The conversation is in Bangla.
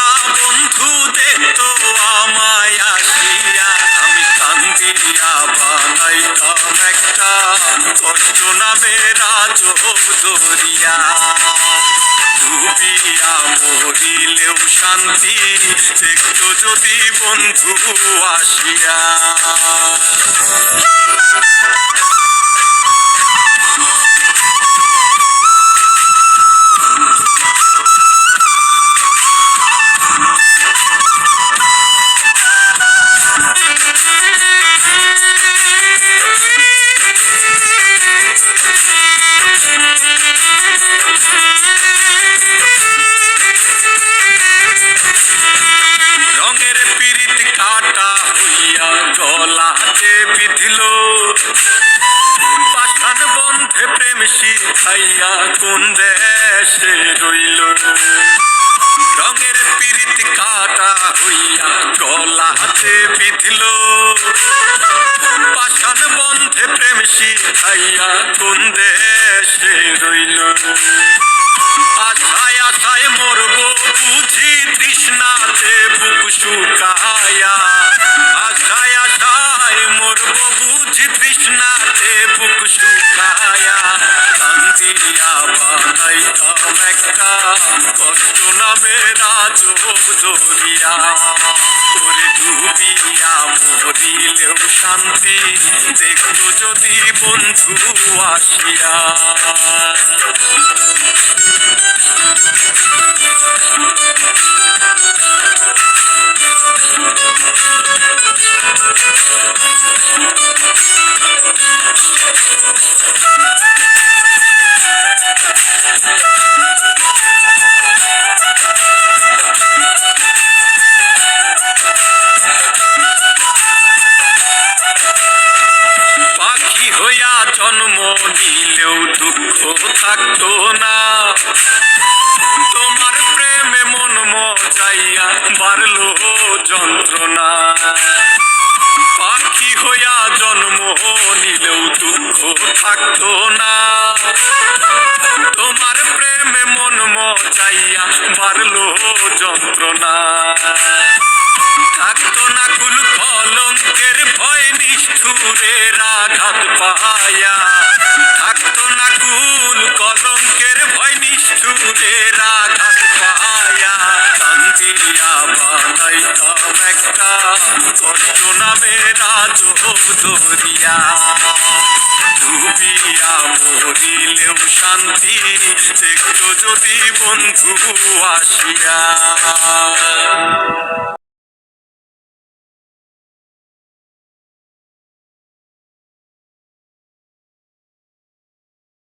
না বন্ধু দেখতো আমায় আসিয়া, আমি কান্দিয়া বানাইতাম একটা কষ্ট নামে রাজব দরিয়া। ডুবিয়া মরিলেও শান্তি দেখতো যদি বন্ধু আসিয়া। রঙের পিরিত কাটা হইয়া গলাতে বিধিল, পাঠান বন্ধে প্রেম শিখাইয়া কোন দেশে রইল। রঙের পিরিত কাটা হইয়া গলাতে বিধিল, পাঠান বন্ধে প্রেম শিখাইয়া কোন দেশে রইল। আশায় আশায় মরব বুঝি তৃষ্ণাতে বুক শুকায়া, আশায় আশায় মরব বুঝি তৃষ্ণাতে বুক শুকায়া। কান্দিয়া বানাইতাম একটা কষ্ট নামে রাজব দরিয়া। ওরে ডুবিয়া মরিলেও শান্তি দেখতো যদি বন্ধু আসিয়া। পাখি হইয়া জন্ম নিলেও দুঃখ থাকতো না, তোমার প্রেমে মন মজাইয়া বাড়লো যন্ত্রণা। পাখি হইয়া জন্ম নিলেও দুঃখ থাকতো না, তোমার প্রেমে মন মজাইয়া বাড়লো যন্ত্রণা। থাকতো না কুল কলঙ্কের ভয় নিষ্ঠুরের আঘাত পায়া, থাকতো না কুল কলঙ্কের ভয় নিষ্ঠুরের আঘাত পায়া। কান্দিয়া বানাইতাম একটা কষ্ট নামে রাজব দরিয়া। ডুবিয়া মরিলেও শান্তি দেখতো যদি বন্ধু আসিয়া।